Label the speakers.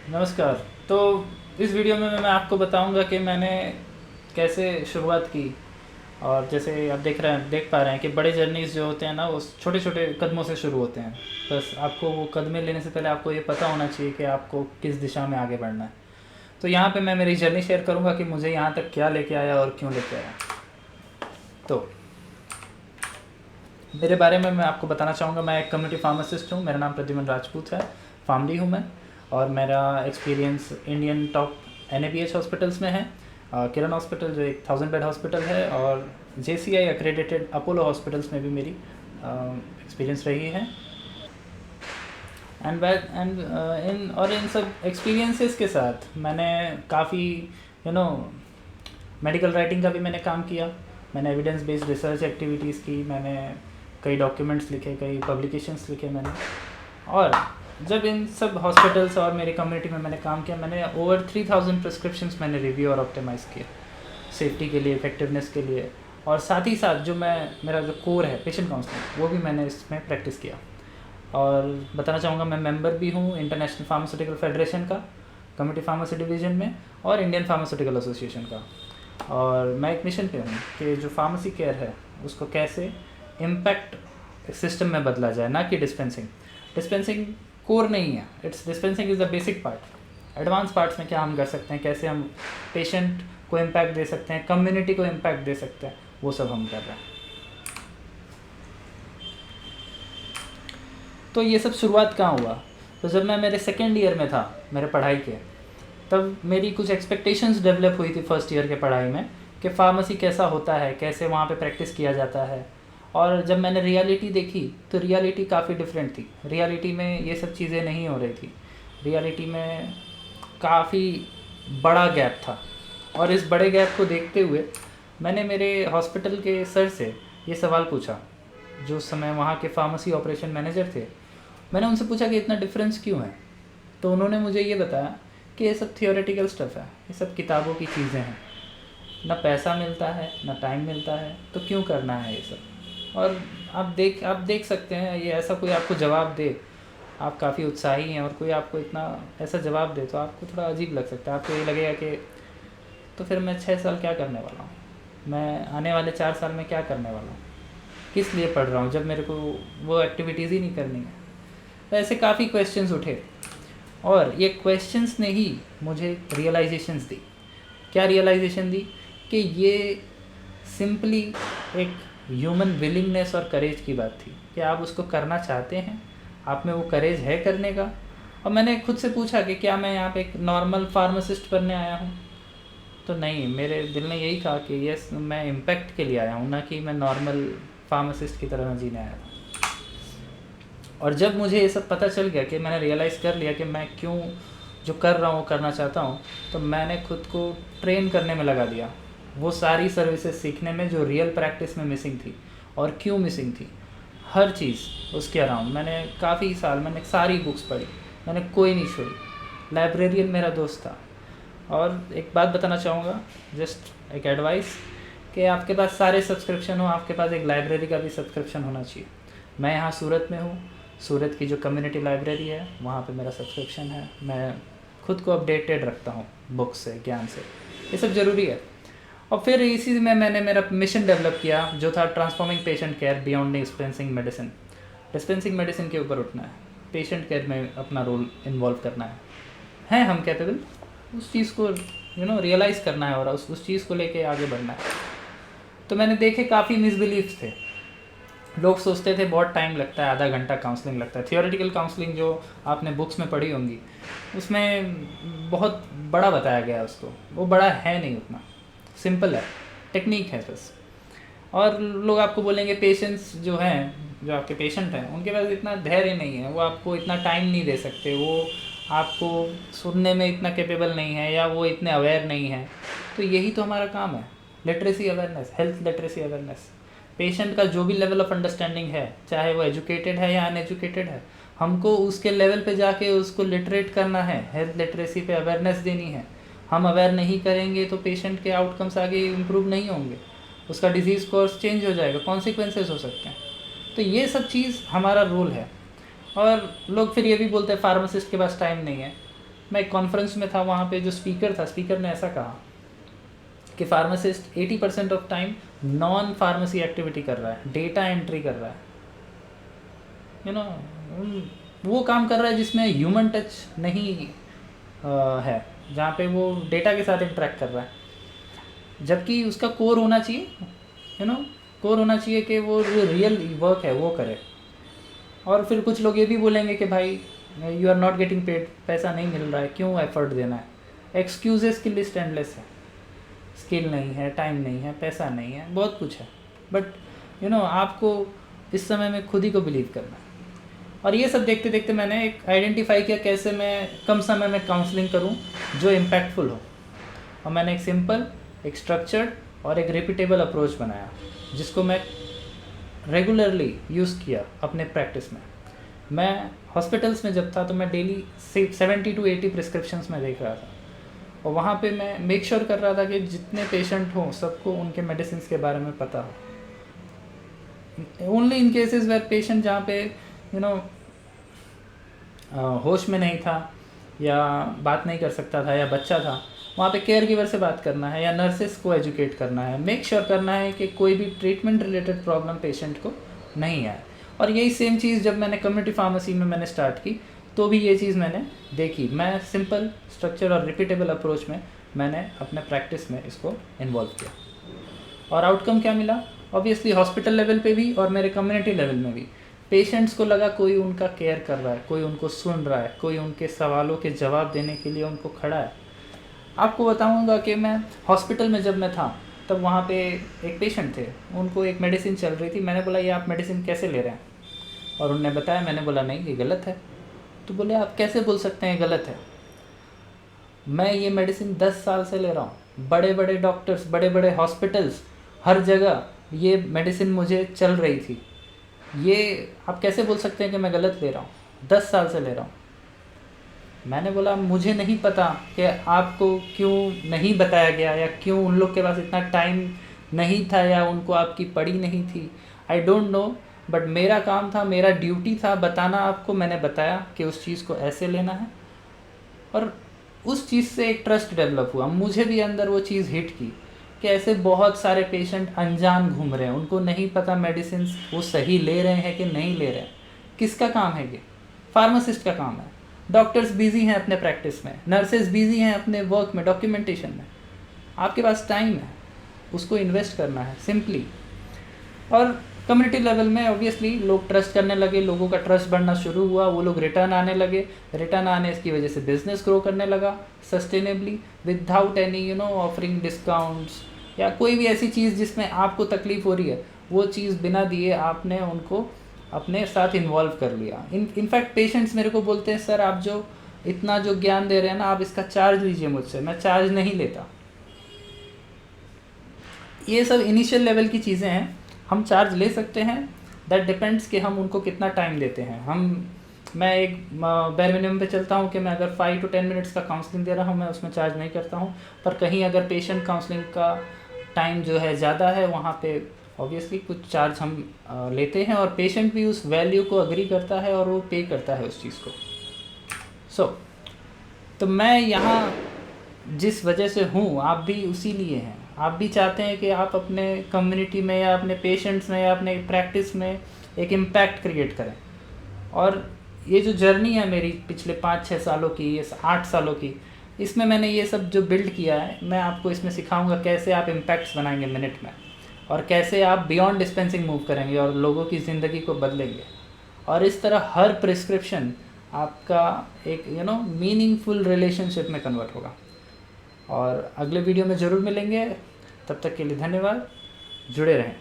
Speaker 1: नमस्कार। तो इस वीडियो में मैं आपको बताऊंगा कि मैंने कैसे शुरुआत की। और जैसे आप देख पा रहे हैं कि बड़े जर्नीज़ जो होते हैं ना, वो छोटे छोटे कदमों से शुरू होते हैं। बस आपको वो कदमें लेने से पहले आपको ये पता होना चाहिए कि आपको किस दिशा में आगे बढ़ना है। तो यहाँ पे मैं मेरी जर्नी शेयर करूँगा कि मुझे यहाँ तक क्या लेके आया और क्यों लेके आया। तो मेरे बारे में मैं आपको बताना चाहूँगा, मैं एक कम्युनिटी फार्मासिस्ट हूँ। मेरा नाम प्रद्युमन राजपूत है, फार्मडी हूँ मैं। और मेरा experience Indian top NABH hospitals में है। किरण हॉस्पिटल जो एक 1000 बेड हॉस्पिटल है, और JCI अक्रेडिटेड अपोलो हॉस्पिटल्स में भी मेरी एक्सपीरियंस रही है। इन सब एक्सपीरियंसेस के साथ मैंने काफ़ी मेडिकल राइटिंग का भी मैंने काम किया। मैंने एविडेंस बेस्ड रिसर्च एक्टिविटीज़ की, मैंने कई डॉक्यूमेंट्स लिखे, कई पब्लिकेशंस लिखे मैंने। और जब इन सब हॉस्पिटल्स और मेरी कम्युनिटी में मैंने काम किया, मैंने ओवर 3000 प्रिस्क्रिप्शंस मैंने रिव्यू और ऑप्टिमाइज़ किए सेफ्टी के लिए, इफेक्टिवनेस के लिए। और साथ ही साथ मेरा जो कोर है पेशेंट काउंसलिंग, वो भी मैंने इसमें प्रैक्टिस किया। और बताना चाहूँगा, मैं मेंबर भी हूँ इंटरनेशनल फार्मास्यूटिकल फेडरेशन का, कम्युनिटी फार्मेसी डिवीज़न में, और इंडियन फार्मास्यूटिकल एसोसिएशन का। और मैं एक मिशन पे हूँ कि जो फार्मेसी केयर है उसको कैसे इम्पैक्ट सिस्टम में बदला जाए, ना कि डिस्पेंसिंग कोर नहीं है। Dispensing is the basic part. Advance parts में क्या हम कर सकते हैं, कैसे हम पेशेंट को इम्पैक्ट दे सकते हैं, कम्युनिटी को इम्पैक्ट दे सकते हैं, वो सब हम कर रहे हैं। तो ये सब शुरुआत कहाँ हुआ? तो जब मैं मेरे सेकेंड ईयर में था मेरे पढ़ाई के, तब मेरी कुछ एक्सपेक्टेशंस डेवलप हुई थी फर्स्ट ईयर के पढ़ाई में, कि फार्मेसी कैसा होता है, कैसे वहाँ पे प्रैक्टिस किया जाता है। और जब मैंने रियलिटी देखी तो रियलिटी काफ़ी डिफरेंट थी। रियलिटी में ये सब चीज़ें नहीं हो रही थी। रियलिटी में काफ़ी बड़ा गैप था। और इस बड़े गैप को देखते हुए मैंने मेरे हॉस्पिटल के सर से ये सवाल पूछा, जो उस समय वहाँ के फार्मेसी ऑपरेशन मैनेजर थे। मैंने उनसे पूछा कि इतना डिफरेंस क्यों है। तो उन्होंने मुझे ये बताया कि ये सब थियोरेटिकल स्टफ़ है, ये सब किताबों की चीज़ें हैं, ना पैसा मिलता है ना टाइम मिलता है, तो क्यों करना है ये सब। और आप देख सकते हैं, ये ऐसा कोई आपको जवाब दे, आप काफ़ी उत्साही हैं, और कोई आपको इतना ऐसा जवाब दे तो आपको थोड़ा अजीब लग सकता है। आपको ये लगेगा कि तो फिर मैं 6 साल क्या करने वाला हूँ, मैं आने वाले 4 साल में क्या करने वाला हूँ, किस लिए पढ़ रहा हूँ जब मेरे को वो एक्टिविटीज़ ही नहीं करनी है। तो ऐसे काफ़ी क्वेश्चंस उठे, और ये क्वेश्चंस ने ही मुझे रियलाइजेशंस दी। क्या रियलाइजेशन दी? कि ये सिंपली एक ह्यूमन विलिंगनेस और करेज की बात थी, कि आप उसको करना चाहते हैं, आप में वो करेज है करने का। और मैंने खुद से पूछा कि क्या मैं यहाँ पे एक नॉर्मल फार्मासिस्ट बनने आया हूँ? तो नहीं, मेरे दिल ने यही कहा कि यस, मैं इम्पैक्ट के लिए आया हूँ, ना कि मैं नॉर्मल फार्मासिस्ट की तरह जीने आया हूँ। और जब मुझे ये सब पता चल गया, कि मैंने रियलाइज़ कर लिया कि मैं क्यों जो कर रहा हूँ करना चाहता हूँ, तो मैंने खुद को ट्रेन करने में लगा दिया, वो सारी सर्विसेज सीखने में जो रियल प्रैक्टिस में मिसिंग थी। और क्यों मिसिंग थी, हर चीज़ उसके अराउंड मैंने काफ़ी साल मैंने सारी बुक्स पढ़ी, मैंने कोई नहीं छोड़ी। लाइब्रेरियन मेरा दोस्त था। और एक बात बताना चाहूँगा, जस्ट एक एडवाइस, कि आपके पास सारे सब्सक्रिप्शन हो, आपके पास एक लाइब्रेरी का भी सब्सक्रिप्शन होना चाहिए। मैं यहाँ सूरत में हूँ, सूरत की जो कम्युनिटी लाइब्रेरी है वहाँ पे मेरा सब्सक्रिप्शन है। मैं खुद को अपडेटेड रखता हूँ बुक्स से, ज्ञान से, ये सब ज़रूरी है। और फिर इसी में मैंने मेरा मिशन डेवलप किया, जो था transforming patient care beyond dispensing medicine. Dispensing medicine के ऊपर उठना है, पेशेंट केयर में अपना रोल इन्वॉल्व करना है हम कैपेबल, उस चीज़ को रियलाइज़ करना है, और उस चीज़ को लेके आगे बढ़ना है। तो मैंने देखे काफ़ी मिसबिलीव्स थे। लोग सोचते थे बहुत टाइम लगता है, आधा घंटा काउंसलिंग लगता है। थियोरेटिकल काउंसलिंग जो आपने बुक्स में पढ़ी होंगी, उसमें बहुत बड़ा बताया गया है उसको, वो बड़ा है नहीं, उतना सिंपल है, टेक्निक है बस। और लोग आपको बोलेंगे पेशेंट्स जो हैं, जो आपके पेशेंट हैं, उनके पास इतना धैर्य नहीं है, वो आपको इतना टाइम नहीं दे सकते, वो आपको सुनने में इतना कैपेबल नहीं है, या वो इतने अवेयर नहीं है। तो यही तो हमारा काम है, literacy awareness, health literacy awareness. Patient का जो भी लेवल ऑफ अंडरस्टैंडिंग है, चाहे वो एजुकेटेड है या अनएजुकेटेड है, हमको उसके लेवल पे जाके उसको लिटरेट करना है, हेल्थ लिटरेसी पे अवेयरनेस देनी है। हम अवेयर नहीं करेंगे तो पेशेंट के आउटकम्स आगे इम्प्रूव नहीं होंगे, उसका डिजीज़ कोर्स चेंज हो जाएगा, कॉन्सिक्वेंसेस हो सकते हैं। तो ये सब चीज़ हमारा रोल है। और लोग फिर ये भी बोलते हैं फार्मासिस्ट के पास टाइम नहीं है। मैं एक कॉन्फ्रेंस में था, वहाँ पे जो स्पीकर ने ऐसा कहा कि pharmacist 80% of time non pharmacy activity कर रहा है, डेटा एंट्री कर रहा है, यू नो वो काम कर रहा है जिसमें ह्यूमन टच नहीं है, जहाँ पे वो डेटा के साथ इंटरेक्ट कर रहा है। जबकि उसका कोर होना चाहिए, कोर होना चाहिए कि वो जो रियल वर्क है वो करे। और फिर कुछ लोग ये भी बोलेंगे कि भाई you are not getting paid, पैसा नहीं मिल रहा है, क्यों एफर्ट देना है। एक्सक्यूजेस की लिस्ट एंडलेस है, स्किल नहीं है, टाइम नहीं है, पैसा नहीं है, बहुत कुछ है। बट आपको इस समय में खुद ही को बिलीव करना है। और ये सब देखते देखते मैंने एक आइडेंटिफाई किया कैसे मैं कम समय में काउंसलिंग करूं जो इम्पैक्टफुल हो। और मैंने एक सिंपल, एक स्ट्रक्चर्ड और एक रिपीटेबल अप्रोच बनाया, जिसको मैं रेगुलरली यूज़ किया अपने प्रैक्टिस में। मैं हॉस्पिटल्स में जब था तो मैं डेली 70 to 80 प्रिस्क्रिप्शंस में देख रहा था, और वहाँ पे मैं मेक श्योर कर रहा था कि जितने पेशेंट हों सबको उनके मेडिसिन के बारे में पता हो। Only in cases where patient जहाँ पे होश में नहीं था या बात नहीं कर सकता था या बच्चा था, वहाँ पे केयर गिवर से बात करना है या नर्सेस को एजुकेट करना है, मेक श्योर करना है कि कोई भी ट्रीटमेंट रिलेटेड प्रॉब्लम पेशेंट को नहीं आए। और यही सेम चीज़ जब मैंने कम्युनिटी फार्मेसी में मैंने स्टार्ट की तो भी ये चीज़ मैंने देखी। मैं सिंपल, स्ट्रक्चर और रिपीटेबल अप्रोच में मैंने अपने प्रैक्टिस में इसको इन्वॉल्व किया। और आउटकम क्या मिला? ऑब्वियसली हॉस्पिटल लेवल पे भी और मेरे कम्युनिटी लेवल में भी पेशेंट्स को लगा कोई उनका केयर कर रहा है, कोई उनको सुन रहा है, कोई उनके सवालों के जवाब देने के लिए उनको खड़ा है। आपको बताऊंगा कि मैं हॉस्पिटल में जब मैं था तब वहाँ पे एक पेशेंट थे, उनको एक मेडिसिन चल रही थी। मैंने बोला ये आप मेडिसिन कैसे ले रहे हैं? और उन्होंने बताया। मैंने बोला नहीं, ये गलत है। तो बोले आप कैसे बोल सकते हैं गलत है? मैं ये मेडिसिन 10 साल से ले रहा हूँ, बड़े बड़े डॉक्टर्स, बड़े बड़े हॉस्पिटल्स, हर जगह ये मेडिसिन मुझे चल रही थी, ये आप कैसे बोल सकते हैं कि मैं गलत ले रहा हूँ? 10 साल से ले रहा हूँ। मैंने बोला मुझे नहीं पता कि आपको क्यों नहीं बताया गया या क्यों उन लोग के पास इतना टाइम नहीं था या उनको आपकी पड़ी नहीं थी, आई डोंट नो, बट मेरा काम था, मेरा ड्यूटी था बताना आपको। मैंने बताया कि उस चीज़ को ऐसे लेना है, और उस चीज़ से एक ट्रस्ट डेवलप हुआ। मुझे भी अंदर वो चीज़ हिट की कि ऐसे बहुत सारे पेशेंट अनजान घूम रहे हैं, उनको नहीं पता मेडिसिन वो सही ले रहे हैं कि नहीं ले रहे हैं। किसका काम है ये? फार्मासिस्ट का काम है। डॉक्टर्स बिजी हैं अपने प्रैक्टिस में, नर्सेज बिजी हैं अपने वर्क में, डॉक्यूमेंटेशन में। आपके पास टाइम है, उसको इन्वेस्ट करना है सिंपली। और कम्युनिटी लेवल में ऑब्वियसली लोग ट्रस्ट करने लगे, लोगों का ट्रस्ट बढ़ना शुरू हुआ, वो लोग रिटर्न आने लगे। रिटर्न आने की वजह से बिजनेस ग्रो करने लगा sustainably, without any offering discounts या कोई भी ऐसी चीज़ जिसमें आपको तकलीफ़ हो रही है, वो चीज़ बिना दिए आपने उनको अपने साथ इन्वॉल्व कर लिया। इनफैक्ट पेशेंट्स मेरे को बोलते हैं सर आप जो इतना जो ज्ञान दे रहे हैं ना, आप इसका चार्ज लीजिए मुझसे। मैं चार्ज नहीं लेता। ये सब इनिशियल लेवल की चीज़ें हैं, हम चार्ज ले सकते हैं, दैट डिपेंड्स कि हम उनको कितना टाइम देते हैं। मैं एक बेयर मिनिमम पे चलता हूँ कि मैं अगर 5 to 10 मिनट्स का काउंसलिंग दे रहा हूँ, मैं उसमें चार्ज नहीं करता हूँ। पर कहीं अगर पेशेंट काउंसलिंग का टाइम जो है ज़्यादा है, वहाँ पे ऑब्वियसली कुछ चार्ज हम लेते हैं, और पेशेंट भी उस वैल्यू को अग्री करता है और वो पे करता है उस चीज़ को। तो मैं यहाँ जिस वजह से हूँ, आप भी उसी लिए हैं। आप भी चाहते हैं कि आप अपने कम्युनिटी में या अपने पेशेंट्स में या अपने प्रैक्टिस में एक इम्पैक्ट क्रिएट करें। और ये जो जर्नी है मेरी पिछले 5-6 सालों की, 8 सालों की, इसमें मैंने ये सब जो बिल्ड किया है, मैं आपको इसमें सिखाऊंगा कैसे आप इम्पैक्ट्स बनाएंगे मिनट में, और कैसे आप बियॉन्ड डिस्पेंसिंग मूव करेंगे और लोगों की ज़िंदगी को बदलेंगे। और इस तरह हर प्रिस्क्रिप्शन आपका एक मीनिंगफुल रिलेशनशिप में कन्वर्ट होगा। और अगले वीडियो में ज़रूर मिलेंगे। तब तक के लिए धन्यवाद, जुड़े रहें।